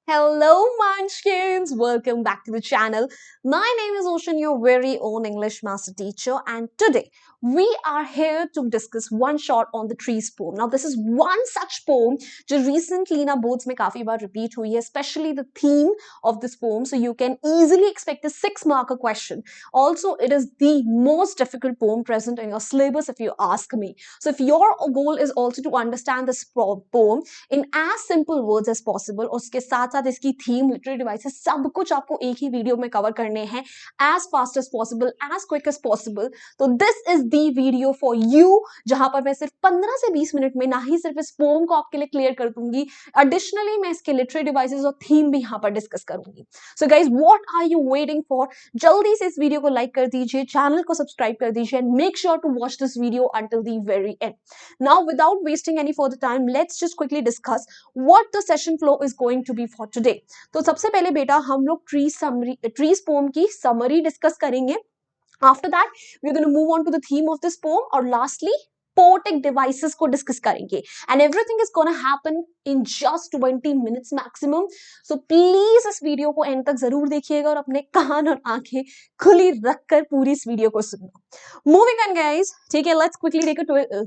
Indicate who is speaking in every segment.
Speaker 1: Hello, Munchkins! Welcome back to the channel. My name is Ocean, your very own English master teacher, and today we are here to discuss one shot on the trees poem. Now, this is one such poem जो recently ना boards में काफी बार repeat हुई है, especially the theme of this poem. So you can easily expect a 6-marker question. Also, it is the most difficult poem present in your syllabus, if you ask me. So if your goal is also to understand this poem in as simple words as possible, और उसके साथ साथ इसकी theme, literary devices, सब कुछ आपको एक ही video में कवर करने हैं as fast as possible, as quick as possible. तो this is the video for you, जहां पर मैं सिर्फ 15 से 20 मिनट में ना ही सिर्फ इस पोम को आपके लिए क्लियर कर दूंगी, एडिशनली मैं इसके लिटरेरी डिवाइसेस और थीम भी यहां पर डिस्कस करूंगी. So guys, what are you waiting for? जल्दी से इस वीडियो को लाइक कर दीजिए, चैनल को सब्सक्राइब कर दीजिए, and make sure to watch this video until the very end. Now, without wasting any further time, let's just quickly discuss what the session flow is going to be for today. तो सबसे पहले बेटा हम लोग trees pome की summary discuss करेंगे. After that, we're going to move on to the theme of this poem, और lastly poetic devices को डिस्कस करेंगे. And everything is gonna happen in just 20 minutes maximum. So please इस video को and तक जरूर देखिएगा और अपने कान और आंखें खुली रखकर पूरी इस वीडियो को सुनना. मूविंग ऑन गाइस, ठीक है, let's quickly take a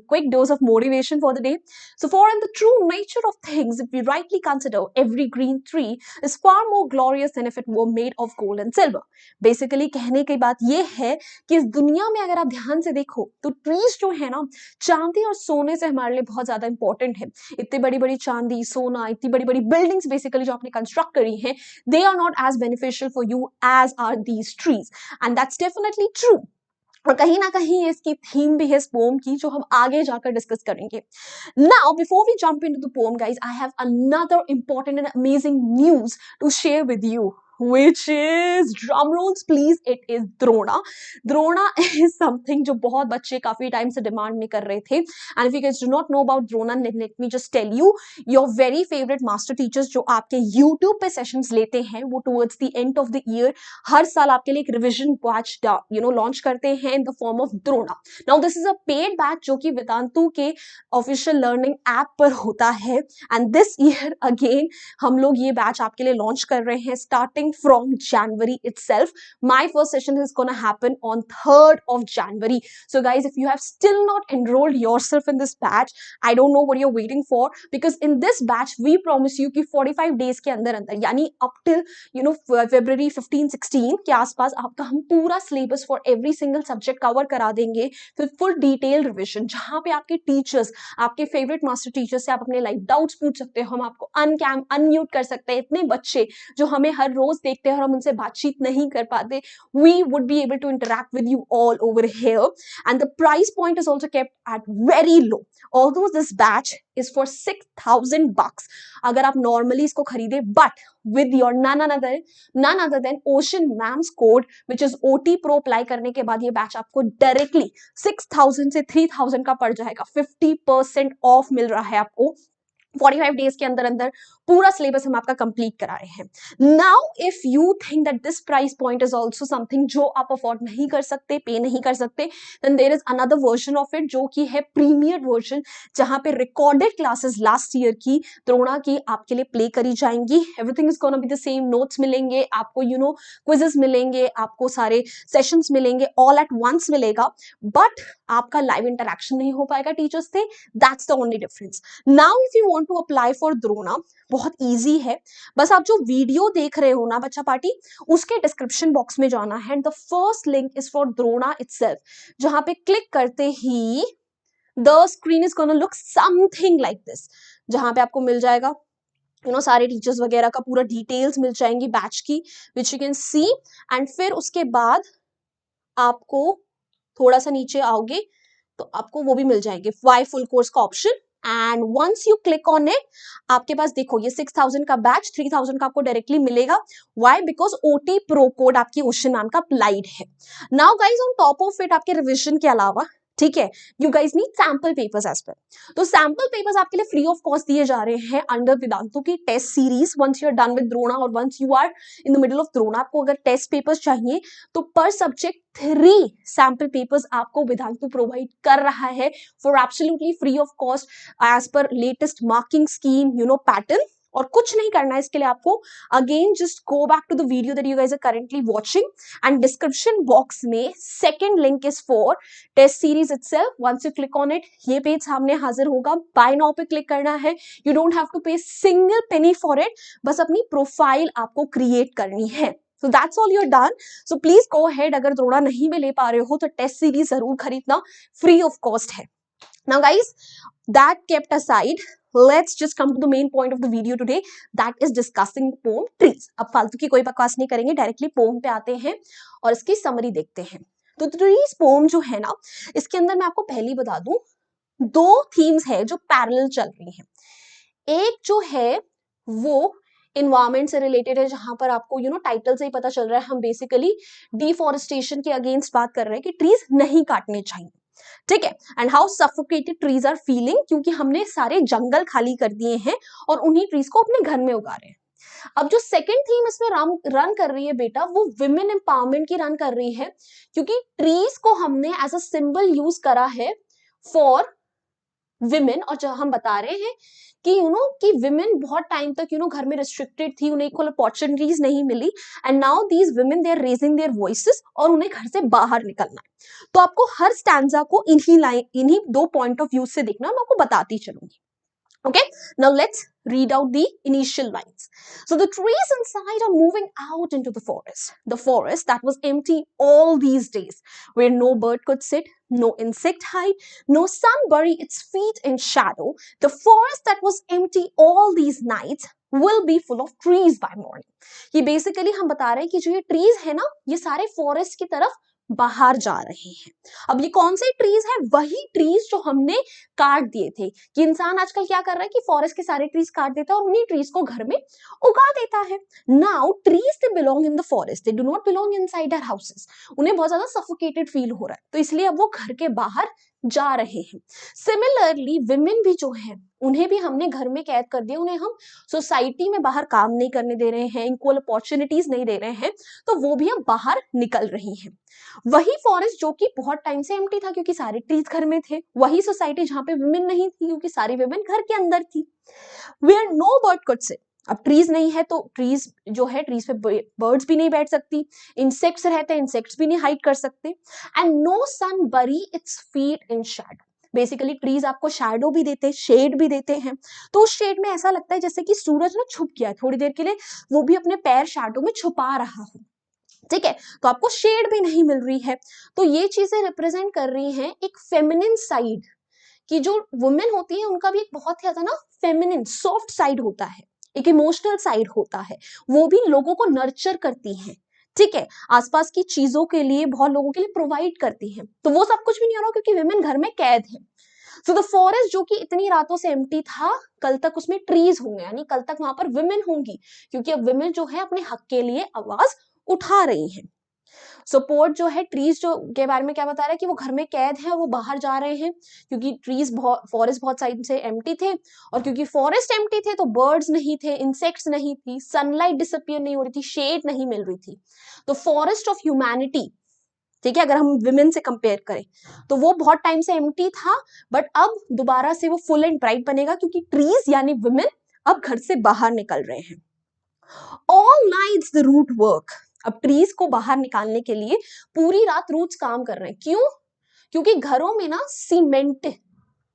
Speaker 1: quick dose of motivation for the day. So for in the true nature of things, if we rightly consider, every green tree is far more glorious than if it were made of gold and silver. Basically कहने की बात यह है कि इस दुनिया में अगर आप ध्यान से देखो तो ट्रीज जो है ना, चांदी और सोने से हमारे लिए बहुत ज्यादा इंपॉर्टेंट है. इतनी बड़ी बड़ी चांदी, सोना, इतनी बड़ी बड़ी बिल्डिंग्स बेसिकली जो आपने कंस्ट्रक्ट करी है, they are not as beneficial for you as are these trees, and that's definitely true. और कहीं ना कहीं इसकी थीम भी है इस पोम की, जो हम आगे जाकर डिस्कस करेंगे. Now before we jump into the poem guys, I have another important and amazing news to share with you, which is, drum rolls please, it is Drona. Drona is something जो बहुत बच्चे काफी time से demand में कर रहे थे. And if you guys do not know about Drona, let me just tell you, your very favorite master teachers जो आपके YouTube पे सेशंस लेते हैं, वो towards the end of the year हर साल आपके लिए एक रिविजन बैच लॉन्च करते हैं in the form of Drona. Now this is a paid batch जो कि वेदांतु के ऑफिशियल लर्निंग ऐप पर होता है. And this year again हम लोग ये बैच आपके लिए लॉन्च कर रहे हैं starting from January itself. My first session is going to happen on 3rd of January. So guys, if you have still not enrolled yourself in this batch, I don't know what you're waiting for, because in this batch we promise you कि 45 days के अंदर अंदर, यानी up till February 15-16 के आसपास आपका हम पूरा syllabus for every single subject cover करा देंगे, फिर full detailed revision, जहाँ पे आपके teachers, आपके favorite master teachers से आप अपने live doubts पूछ सकते हो, हम आपको unmute कर सकते हैं. इतने बच्चे जो हमें हर रोज देखते हैं और हम उनसे बातचीत नहीं कर पाते, we would be able to interact with you all over here. And the price point is also kept at very low, although this batch is for $6,000 अगर आप normally इसको खरीदे, but with your none other than Ocean Ma'am's code, which is OT Pro apply करने के बाद ये batch आपको directly 6,000 से 3,000 का पड़ जाएगा. 50% ऑफ मिल रहा है आपको 45 डेज के अंदर अंदर. पूरा सिलेबस हम आपका कंप्लीट करा रहे हैं. Now if you think that this price point is also something जो आप अफोर्ड नहीं कर सकते, पे नहीं कर सकते, then there is another version of it जो कि है प्रीमियर वर्जन, जहां पे रिकॉर्डेड क्लासेस लास्ट ईयर की द्रोणा की आपके लिए प्ले करी जाएंगी. Everything is gonna be the same. Notes मिलेंगे आपको, क्विजेस मिलेंगे आपको, सारे सेशंस मिलेंगे, ऑल एट वंस मिलेगा, बट आपका लाइव इंटरेक्शन नहीं हो पाएगा टीचर्स से. That's the only difference. Now if you want to apply for Drona, बहुत इजी है. बस आप जो वीडियो देख रहे हो ना बच्चा पार्टी, उसके डिस्क्रिप्शन बॉक्स में जाना है, and the first link is for Drona itself, जहां पे क्लिक करते ही the screen is gonna look something like this, जहां पे आपको मिल जाएगा सारे टीचर्स वगैरह का पूरा डिटेल्स मिल जाएंगी बैच की, which you can see. And फिर उसके बाद आपको थोड़ा सा नीचे आओगे तो आपको वो भी मिल जाएंगे, वाई फुल कोर्स का option. And once you click on it, आपके पास देखो ये 6,000 का बैच 3,000 का आपको डायरेक्टली मिलेगा. Why? Because OT pro code आपकी ओशन मैम का अप्लाइड है. Now guys, on top of it आपके रिविजन के अलावा, ठीक है, you guys need sample papers as well. तो सैम्पल पेपर्स आपके लिए फ्री ऑफ कॉस्ट दिए जा रहे हैं अंडर वेदांतु की test series. Once you are done with Drona और once you are in the middle of Drona, आपको अगर टेस्ट पेपर्स चाहिए तो पर सब्जेक्ट 3 सैम्पल पेपर्स आपको वेदांतु प्रोवाइड कर रहा है for absolutely free of cost as per latest marking scheme pattern. और कुछ नहीं करना है इसके लिए आपको। Again just go back to the video that you guys are currently watching and description box में second link is for test series itself. Once you click on it, ये पेज सामने हाजिर होगा। बाय नाउ पे click करना है। You don't have to pay single Penney for it, बस अपनी प्रोफाइल आपको क्रिएट करनी है। So that's all you're done. So please go ahead. अगर थोड़ा नहीं भी ले पा रहे हो तो टेस्ट सीरीज जरूर खरीदना, फ्री ऑफ कॉस्ट है। Now guys, that kept aside, let's just come to the main point of the video today, that is discussing poem trees. अब फालतू की कोई बकवास नहीं करेंगे, डायरेक्टली पोम पे आते हैं और इसकी समरी देखते हैं। तो ट्रीज पोम जो है ना, इसके अंदर मैं आपको पहले बता दूं, दो थीम्स है जो पैरेलल चल रही हैं। एक जो है वो इन्वायरमेंट से रिलेटेड है, जहां पर आपको टाइटल से ही पता चल रहा है हम बेसिकली डिफॉरेस्टेशन के अगेंस्ट बात कर रहे हैं कि ट्रीज नहीं काटने चाहिए, ठीक है। And how suffocated trees are feeling, क्योंकि हमने सारे जंगल खाली कर दिए हैं और उन्हीं ट्रीज को अपने घर में उगा रहे हैं। अब जो सेकंड थीम इसमें रन कर रही है बेटा, वो विमेन एम्पावरमेंट की रन कर रही है, क्योंकि ट्रीज को हमने एज अ सिंबल यूज करा है फॉर विमेन। और जो हम बता रहे हैं कि कि विमेन बहुत टाइम तक घर में रिस्ट्रिक्टेड थी, उन्हें इक्वल अपॉर्चुनिटीज नहीं मिली, and now these women they are raising their voices और उन्हें घर से बाहर निकलना है। तो आपको हर स्टैंजा को इन्हीं दो पॉइंट ऑफ व्यू से देखना, मैं आपको बताती चलूंगी। Okay, now let's read out the initial lines. So the trees inside are moving out into the forest that was empty all these days, where no bird could sit, no insect hide, no sun bury its feet in shadow. The forest that was empty all these nights will be full of trees by morning. ये basically हम बता रहे हैं कि जो ये trees है ना, ये सारे forest की तरफ बाहर जा रहे हैं। अब ये कौन से ट्रीज है? वही ट्रीज जो हमने काट दिए थे। कि इंसान आजकल क्या कर रहा है कि फॉरेस्ट के सारे ट्रीज काट देता है और उन्हीं ट्रीज को घर में उगा देता है। Now trees they belong in the forest, they do not belong inside our houses. उन्हें बहुत ज्यादा सफोकेटेड फील हो रहा है, तो इसलिए अब वो घर के बाहर जा रहे हैं। सिमिलरली विमेन भी जो है, उन्हें भी हमने घर में कैद कर दिया, उन्हें हम सोसाइटी में बाहर काम नहीं करने दे रहे हैं, इक्वल अपॉर्चुनिटीज नहीं दे रहे हैं, तो वो भी अब बाहर निकल रही हैं। वही फॉरेस्ट जो कि बहुत टाइम से एम्प्टी था क्योंकि सारे ट्रीज घर में थे, वही सोसाइटी जहां पे विमेन नहीं थी क्योंकि सारी विमेन घर के अंदर थी। Where no bird could sit, अब ट्रीज नहीं है तो ट्रीज जो है, ट्रीज पे बर्ड्स भी नहीं बैठ सकती, इंसेक्ट्स रहते हैं, इंसेक्ट्स भी नहीं हाइड कर सकते, एंड नो सन बरी its feet in Shadow. Basically trees आपको शैडो भी देते हैं, शेड भी देते हैं, तो उस शेड में ऐसा लगता है जैसे कि सूरज ना छुप गया थोड़ी देर के लिए, वो भी अपने पैर शैडो में छुपा रहा हो, ठीक है। तो आपको शेड भी नहीं मिल रही है। तो ये चीजें रिप्रेजेंट कर रही हैं एक फेमिनिन साइड, कि जो वुमेन होती है उनका भी एक बहुत ही ज्यादा ना फेमिनिन सॉफ्ट साइड होता है, एक इमोशनल साइड होता है, वो भी लोगों को नर्चर करती हैं, ठीक है, आसपास की चीजों के लिए बहुत लोगों के लिए प्रोवाइड करती हैं। तो वो सब कुछ भी नहीं हो रहा क्योंकि विमेन घर में कैद है। सो द फॉरेस्ट जो कि इतनी रातों से एम्प्टी था, कल तक उसमें ट्रीज होंगे, यानी कल तक वहां पर विमेन होंगी, क्योंकि अब विमेन जो है अपने हक के लिए आवाज उठा रही हैं। सपोर्ट जो है ट्रीज जो के बारे में क्या बता रहा है कि वो घर में कैद है और वो बाहर जा रहे हैं, क्योंकि फॉरेस्ट बहुत साइड से एम्प्टी थे, और क्योंकि फॉरेस्ट एम्प्टी थे तो बर्ड्स नहीं थे, इंसेक्ट्स नहीं थी, सनलाइट डिसअपियर नहीं हो रही थी, शेड नहीं मिल रही थी। तो फॉरेस्ट ऑफ ह्यूमैनिटी, ठीक है, अगर हम विमेन से कंपेयर करें तो वो बहुत टाइम से एम्प्टी था, बट अब दोबारा से वो फुल एंड ब्राइट बनेगा क्योंकि ट्रीज यानी विमेन अब घर से बाहर निकल रहे हैं। All nights the root work, अब ट्रीज को बाहर निकालने के लिए पूरी रात रूट्स काम कर रहे हैं। क्यों? क्योंकि घरों में ना सीमेंट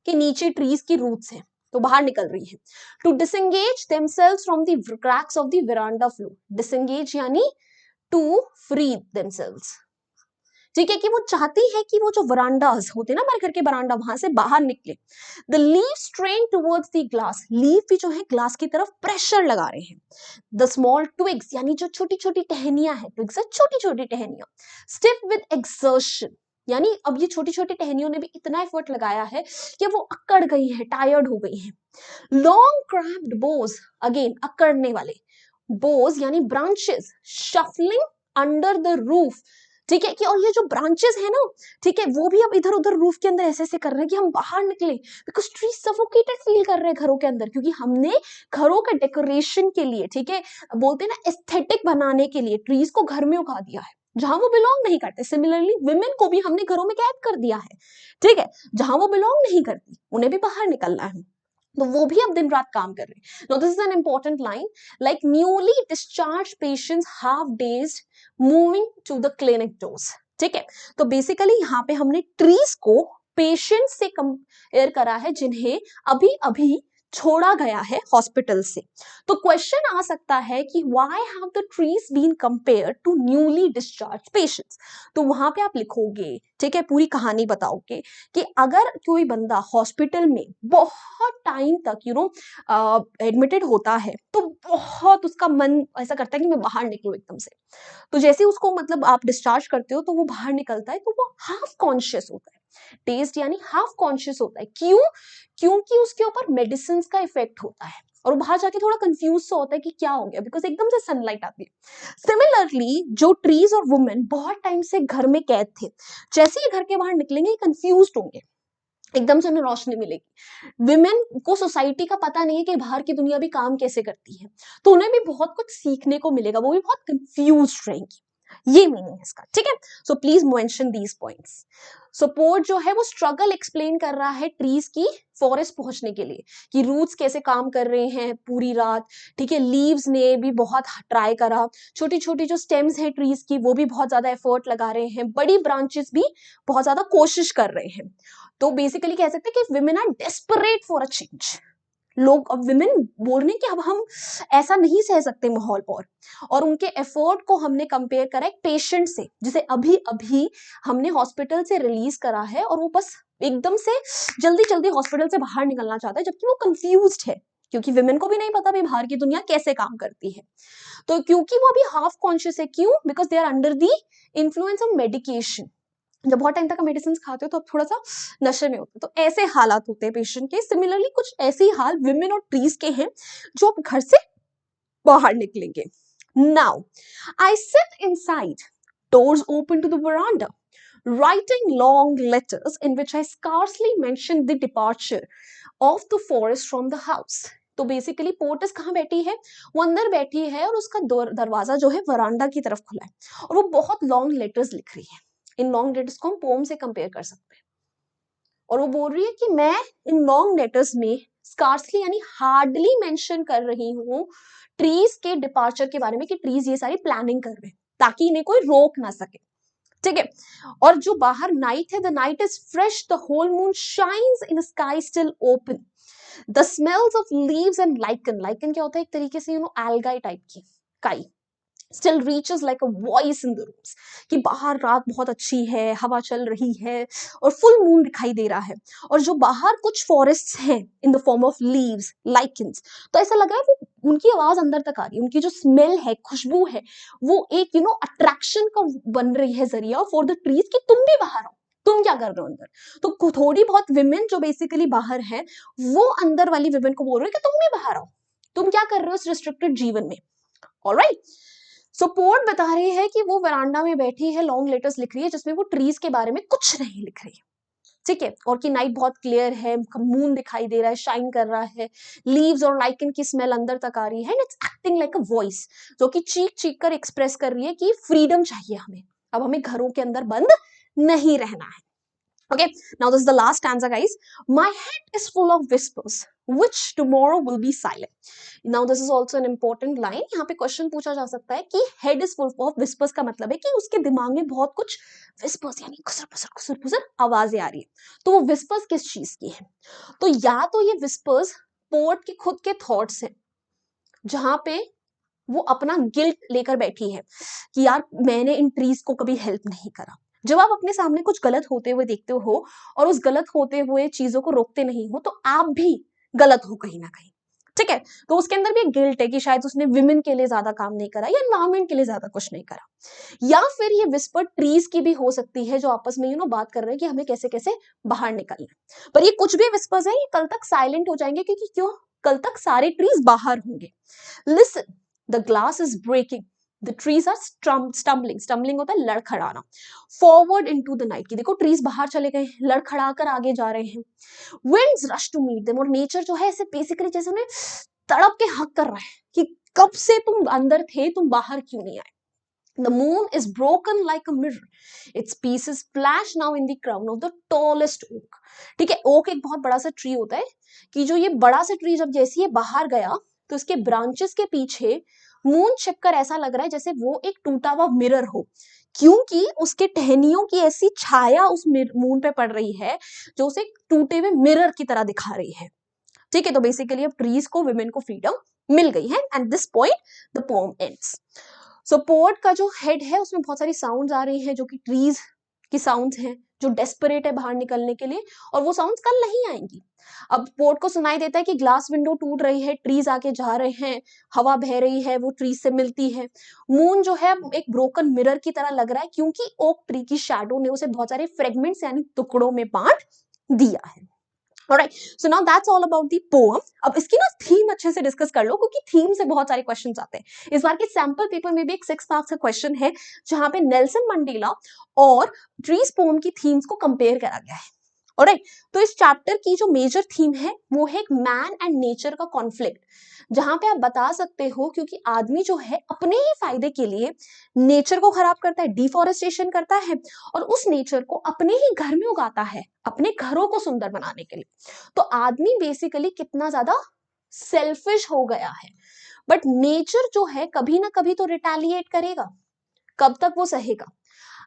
Speaker 1: के नीचे ट्रीज की रूट्स हैं, तो बाहर निकल रही है। To disengage themselves from the cracks of the veranda floor, disengage यानी टू फ्री देमसेल्व्स, ठीक है, कि वो चाहती है कि वो जो वरांडास होते हैं ना हमारे घर के वरांडा, वहां से बाहर निकले। The leave strain towards the glass, leave भी जो है ग्लास की तरफ प्रेशर लगा रहे हैं। द स्मॉल ट्विग्स यानी जो छोटी छोटी टहनियां हैं, ट्विग्स है छोटी छोटी टहनियां, स्टिफ विद एक्सर्शन, यानी अब ये छोटी छोटी टहनियों ने भी इतना एफर्ट लगाया है कि वो अकड़ गई है, टायर्ड हो गई है। लॉन्ग क्रैम्प्ड बोज, अगेन अकड़ने वाले, बोज यानी branches shuffling under the roof, ठीक है, कि और ये जो ब्रांचेस है ना, ठीक है, वो भी अब इधर उधर रूफ के अंदर ऐसे ऐसे कर रहे हैं कि हम बाहर निकले, बिकॉज ट्री सफोकेटेड फील कर रहे हैं घरों के अंदर, क्योंकि हमने घरों के डेकोरेशन के लिए, ठीक है, बोलते हैं ना एस्थेटिक बनाने के लिए ट्रीज को घर में उगा दिया है जहां वो बिलोंग नहीं करते। सिमिलरली विमेन को भी हमने घरों में कैद कर दिया है, ठीक है, जहां वो बिलोंग नहीं करती उन्हें भी बाहर निकलना है। तो वो भी अब दिन रात काम कर रहे हैं। No this is an important line, like newly discharge patients half days moving to the clinic doors. ठीक है, तो बेसिकली यहाँ पे हमने ट्रीज को पेशेंट्स से कंपेयर करा है जिन्हें अभी अभी छोड़ा गया है हॉस्पिटल से। तो क्वेश्चन आ सकता है कि why have the trees been compared to newly discharge patients. तो वहां पे आप लिखोगे, ठीक है, पूरी कहानी बताओगे कि अगर कोई बंदा हॉस्पिटल में बहुत टाइम तक एडमिटेड होता है तो बहुत उसका मन ऐसा करता है कि मैं बाहर निकलूं एकदम से। तो जैसे उसको मतलब आप डिस्चार्ज करते हो तो वो बाहर निकलता है तो वो हाफ कॉन्शियस होता है, टेस्ट यानी हाफ कॉन्शियस होता है। क्यों? क्योंकि उसके ऊपर मेडिसिन का इफेक्ट होता है और वो बाहर जाके थोड़ा कंफ्यूज सा होता है कि क्या हो गया, बिकॉज एकदम से सनलाइट आती है। सिमिलरली जो ट्रीज और वुमेन बहुत टाइम से घर में कैद थे, जैसे ही घर के बाहर निकलेंगे कंफ्यूज होंगे, एकदम से उन्हें रोशनी मिलेगी। विमेन को सोसाइटी का पता नहीं है कि बाहर की दुनिया भी काम कैसे करती है, तो उन्हें भी बहुत कुछ सीखने को मिलेगा, वो भी बहुत कंफ्यूज रहेंगी। ये मीनिंग है इसका। ठीक है, so please mention these points. Support जो है वो स्ट्रगल एक्सप्लेन कर रहा है ट्रीज की फॉरेस्ट पहुंचने के लिए, कि रूट्स कैसे काम कर रहे हैं पूरी रात। ठीक है, लीव्स ने भी बहुत ट्राई करा, छोटी छोटी जो स्टेम्स है ट्रीज की वो भी बहुत ज्यादा एफर्ट लगा रहे हैं, बड़ी ब्रांचेस भी बहुत ज्यादा कोशिश कर रहे हैं। तो बेसिकली कह सकते हैं कि women are desperate for a change. लोग अब विमेन बोल रहे हैं कि अब हम ऐसा नहीं सह सकते माहौल पर, और उनके एफर्ट को हमने कंपेयर करा एक पेशेंट से जिसे अभी अभी हमने हॉस्पिटल से रिलीज करा है और वो बस एकदम से जल्दी जल्दी हॉस्पिटल से बाहर निकलना चाहता है, जबकि वो कंफ्यूज्ड है क्योंकि विमेन को भी नहीं पता भी बाहर की दुनिया कैसे काम करती है। तो क्योंकि वो अभी हाफ कॉन्शियस है, क्यों? Because they are under the influence of medication. जब बहुत टाइम तक मेडिसिन खाते हो तो आप थोड़ा सा नशे में होते हो, तो ऐसे हालात होते हैं पेशेंट के। सिमिलरली कुछ ऐसे ही हाल विमेन और ट्रीज के हैं जो अब घर से बाहर निकलेंगे। Now I sit inside, doors open to the veranda, writing long letters in which I scarcely mentioned the departure of the forest from the house. तो बेसिकली पोर्टस कहाँ बैठी है? वो अंदर बैठी है और उसका दरवाजा जो है वरांडा की तरफ खुला है और वो बहुत लॉन्ग लेटर्स लिख रही है। इन लॉन्ग लेटर्स को हम पोम से कंपेयर कर सकते हैं। और वो बोल रही है कि मैं इन लॉन्ग लेटर्स में स्कार्सली यानी हार्डली मेंशन कर रही हूँ ट्रीज के डिपार्चर के बारे में, कि ट्रीज ये सारी प्लानिंग कर रहे हैं ताकि इन्हें कोई रोक ना सके। ठीक है, और जो बाहर नाइट है, the night is fresh, the whole moon shines in sky still open, the smells of leaves and lichen, lichen क्या होता है? एक तरीके से एल्गाई टाइप की काई, still reaches like a voice in the rooms, कि बाहर रात बहुत अच्छी है, हवा चल रही है और फुल मून दिखाई दे रहा है, और जो बाहर कुछ फॉरेस्ट हैं in the form of leaves lichens, तो ऐसा लग रहा है वो उनकी आवाज अंदर तक आ रही है, उनकी जो स्मेल है, खुशबू है, वो एक अट्रैक्शन का बन रही है जरिया फॉर द ट्रीज कि तुम भी बाहर आओ, तुम क्या कर रहे हो अंदर। तो थोड़ी बहुत विमेन जो बेसिकली बाहर है वो अंदर वाली विमेन को बोल रही है कि तुम भी बाहर आओ, तुम क्या कर रहे हो इस रिस्ट्रिक्टेड जीवन में। ऑलराइट, सो पोर्ट बता रही है कि वो वरांडा में बैठी है, लॉन्ग लेटर्स लिख रही है जिसमें वो ट्रीज के बारे में कुछ नहीं लिख रही है। ठीक है, और कि नाइट बहुत क्लियर है, मून दिखाई दे रहा है, शाइन कर रहा है, लीव्स और लाइकन की स्मेल अंदर तक आ रही है, and it's acting like a voice जो कि चीख चीख कर एक्सप्रेस कर रही है कि फ्रीडम चाहिए हमें, अब हमें घरों के अंदर बंद नहीं रहना है। Okay, now this is the last stanza, guys. My head is full of whispers, which tomorrow will be silent. Now this is also an important line. यहाँ पे क्वेश्चन पूछा जा सकता है कि head is full of whispers का मतलब है कि उसके दिमाग में बहुत कुछ whispers यानी खुसर खुसर आवाजें आ रही है। तो वो whispers किस चीज की है? तो या तो ये whispers पोर्ट के खुद के थॉट्स हैं, जहां पे वो अपना गिल्ट लेकर बैठी है कि यार मैंने इन ट्रीज को कभी हेल्प नहीं करा। जब आप अपने सामने कुछ गलत होते हुए देखते हो और उस गलत होते हुए चीजों को रोकते नहीं हो, तो आप भी गलत हो कहीं ना कहीं। ठीक है, तो उसके अंदर भी एक गिल्ट है कि शायद उसने विमेन के लिए ज्यादा काम नहीं करा या एनवायरमेंट के लिए ज्यादा कुछ नहीं करा। या फिर ये विस्पर ट्रीज की भी हो सकती है जो आपस में बात कर रहे हैं कि हमें कैसे कैसे बाहर निकलना है। पर ये कुछ भी विस्पर्स है, ये कल तक साइलेंट हो जाएंगे, क्योंकि क्यों? कल तक सारे ट्रीज बाहर होंगे। Listen, the glass is breaking, the trees are stumbling होता है लड़खड़ाना, forward into the night, कि देखो ट्रीज बाहर चले गए, लड़खड़ा कर आगे जा रहे हैं। winds rush to meet them, और नेचर जो है ऐसे बेसिकली जैसे उन्हें तड़प के हक कर रहा है कि कब से तुम अंदर थे, तुम बाहर क्यों नहीं आए। The moon is broken like a mirror. Its pieces splash now in the crown of the tallest oak. ठीक है, ओक एक बहुत बड़ा सा ट्री होता है कि जो ये बड़ा सा ट्री जब जैसे ये बाहर गया तो उसके ब्रांचेस के पीछे मून छिपकर ऐसा लग रहा है जैसे वो एक टूटा हुआ मिरर हो, क्योंकि उसके टहनियों की ऐसी छाया उस मून पे पड़ रही है जो उसे टूटे हुए मिरर की तरह दिखा रही है। ठीक है, तो बेसिकली अब ट्रीज को, विमेन को फ्रीडम मिल गई है and this point the poem ends. So port का जो हेड है उसमें बहुत सारी साउंड्स आ रही हैं जो कि ट्रीज की साउंड्स हैं जो डेस्परेट है बाहर निकलने के लिए, और वो साउंड्स कल नहीं आएंगी। अब पोर्ट को सुनाई देता है कि ग्लास विंडो टूट रही है, ट्रीज आके जा रहे हैं, हवा बह रही है, वो ट्रीज से मिलती है। मून जो है एक ब्रोकन मिरर की तरह लग रहा है क्योंकि ओक ट्री की शैडो ने उसे बहुत सारे फ्रेगमेंट्स यानी टुकड़ों में बांट दिया है। Alright, so now that's all about the poem. अब इसकी ना थीम अच्छे से डिस्कस कर लो क्योंकि थीम से बहुत सारे क्वेश्चंस आते हैं। इस बार के सैंपल पेपर में भी एक 6 मार्क्स का क्वेश्चन है जहां पे नेल्सन मंडेला और ट्रीज पोम की थीम्स को कंपेयर करा गया है। ऑलराइट, तो इस चैप्टर की जो मेजर थीम है वो है एक मैन एंड नेचर का कॉन्फ्लिक्ट, जहां पे आप बता सकते हो क्योंकि आदमी जो है अपने ही फायदे के लिए नेचर को खराब करता है, डिफॉरेस्टेशन करता है और उस नेचर को अपने ही घर में उगाता है अपने घरों को सुंदर बनाने के लिए। तो आदमी बेसिकली कितना ज्यादा सेल्फिश हो गया है, बट नेचर जो है कभी ना कभी तो रिटेलिएट करेगा, कब तक वो सहेगा।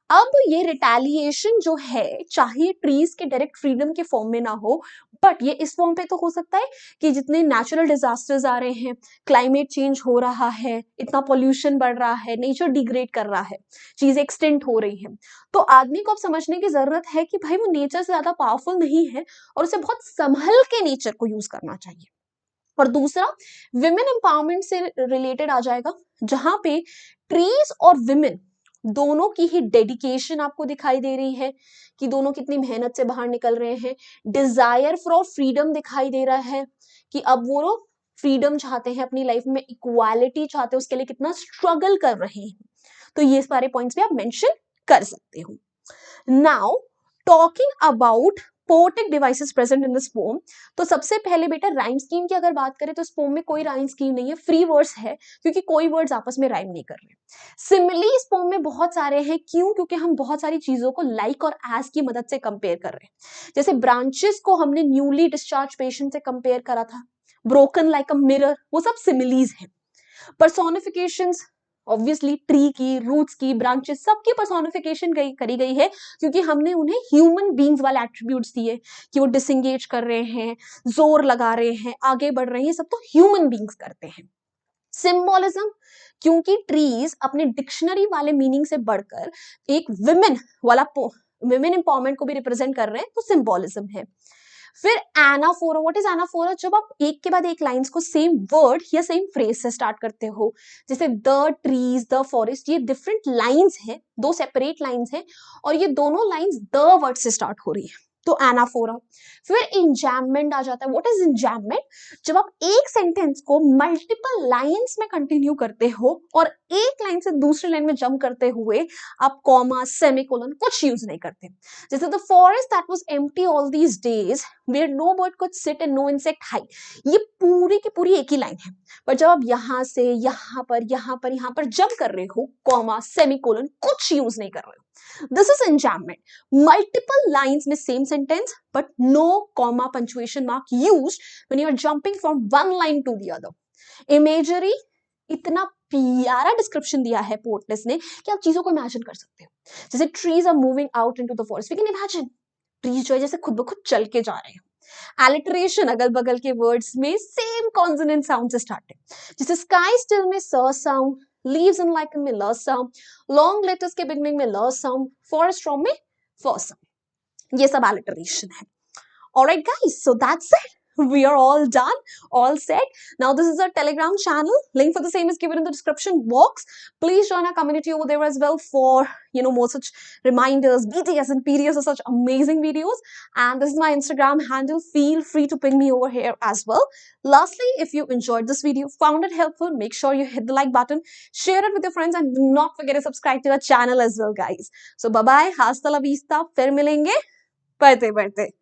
Speaker 1: अब ये रिटेलिएशन जो है चाहे ट्रीज के डायरेक्ट फ्रीडम के फॉर्म में ना हो, बट ये इस फॉर्म पे तो हो सकता है कि जितने नेचुरल डिजास्टर्स आ रहे हैं, क्लाइमेट चेंज हो रहा है, इतना पोल्यूशन बढ़ रहा है, नेचर डिग्रेड कर रहा है, चीजें एक्सटेंट हो रही हैं, तो आदमी को अब समझने की जरूरत है कि भाई वो नेचर से ज्यादा पावरफुल नहीं है और उसे बहुत संभल के नेचर को यूज करना चाहिए। और दूसरा विमेन एम्पावरमेंट से रिलेटेड आ जाएगा जहां पे ट्रीज और विमेन दोनों की ही डेडिकेशन आपको दिखाई दे रही है कि दोनों कितनी मेहनत से बाहर निकल रहे हैं, डिजायर फॉर फ्रीडम दिखाई दे रहा है कि अब वो लोग फ्रीडम चाहते हैं अपनी लाइफ में, इक्वालिटी चाहते हैं, उसके लिए कितना स्ट्रगल कर रहे हैं। तो ये सारे पॉइंट्स भी आप मेंशन कर सकते हो। Now talking about poetic devices present in this pome, तो सबसे पहले बेटा राइम स्कीम की अगर बात करें तो इस पोम में कोई राइम स्कीम नहीं है, फ्री वर्ड्स है क्योंकि कोई वर्ड्स आपस में राइम नहीं कर रहे। सिमिली इस पोम में बहुत सारे हैं, क्यों? क्योंकि हम बहुत सारी चीजों को लाइक और एज की मदद से कंपेयर कर रहे हैं। जैसे ब्रांचेस को हमने न्यूली डिस्चार्ज पेशेंट से कंपेयर करा था, ब्रोकन लाइक अ मिरर, वो सब सिमिलीज हैं। पर्सोनिफिकेशंस ऑब्वियसली ट्री की, रूट्स की, ब्रांचेस सबकी पर्सोनिफिकेशन करी गई है क्योंकि हमने उन्हें ह्यूमन बींग्स वाले एट्रीब्यूट्स दिए कि वो डिसंगेज कर रहे हैं, जोर लगा रहे हैं, आगे बढ़ रहे हैं, सब तो ह्यूमन बींग्स करते हैं। सिंबोलिज्म, क्योंकि ट्रीज अपने डिक्शनरी वाले मीनिंग से बढ़कर एक विमेन वाला विमेन एम्पावरमेंट को भी रिप्रेजेंट कर रहे हैं, तो सिंबोलिज्म है। फिर एनाफोरा, व्हाट इज एनाफोरा? जब आप एक के बाद एक लाइंस को सेम वर्ड या सेम फ्रेज से स्टार्ट करते हो, जैसे द ट्रीज, द फॉरेस्ट, ये डिफरेंट लाइंस हैं, दो सेपरेट लाइंस हैं और ये दोनों लाइंस द वर्ड से स्टार्ट हो रही है, तो एनाफोरा। फिर इंजैममेंट आ जाता है। What is enjambment? जब आप एक सेंटेंस को मल्टीपल लाइंस में कंटिन्यू करते हो और एक लाइन से दूसरी लाइन में जंप करते हुए आप कॉमा, सेमीकोलन कुछ यूज नहीं करते। जैसे the forest that was empty all these days where no bird could sit and no insect hide, ये पूरी की पूरी एक ही लाइन है, पर जब आप यहां से यहां पर यहां पर यहां पर जंप कर रहे हो, कॉमा, सेमीकोलन कुछ यूज नहीं कर रहे हो, this is enjambment. Multiple lines में same sentence but no comma punctuation mark used when you are jumping from one line to the other. Imagery, इतना प्यारा डिस्क्रिप्शन दिया है पोर्टनेस ने कि आप चीजों को इमेजिन कर सकते हो। जैसे trees are moving out into the forest, we can imagine trees जो है जैसे खुद ब खुद चल के जा रहे हैं। एलिटरेशन, अगल बगल के वर्ड्स में सेम कॉन्सोनेंट साउंड से स्टार्ट है, जैसे स्काई स्टिल में स साउंड, लीव्स इन लाइक में ल साउंड, लॉन्ग लेटर्स के बिगनिंग में ल साउंड, फॉरेस्ट फ्रॉम में फ साउंड, ये सब एलिटरेशन है। Alright guys, so that's it. We are all done, all set. Now this is our Telegram channel. Link for the same is given in the description box. Please join our community over there as well for, more such reminders, BTS and PDS, such amazing videos. And this is my Instagram handle. Feel free to ping me over here as well. Lastly, if you enjoyed this video, found it helpful, make sure you hit the like button, share it with your friends, and do not forget to subscribe to our channel as well, guys. So bye bye, hasta la vista, फिर मिलेंगे, बढ़ते बढ़ते।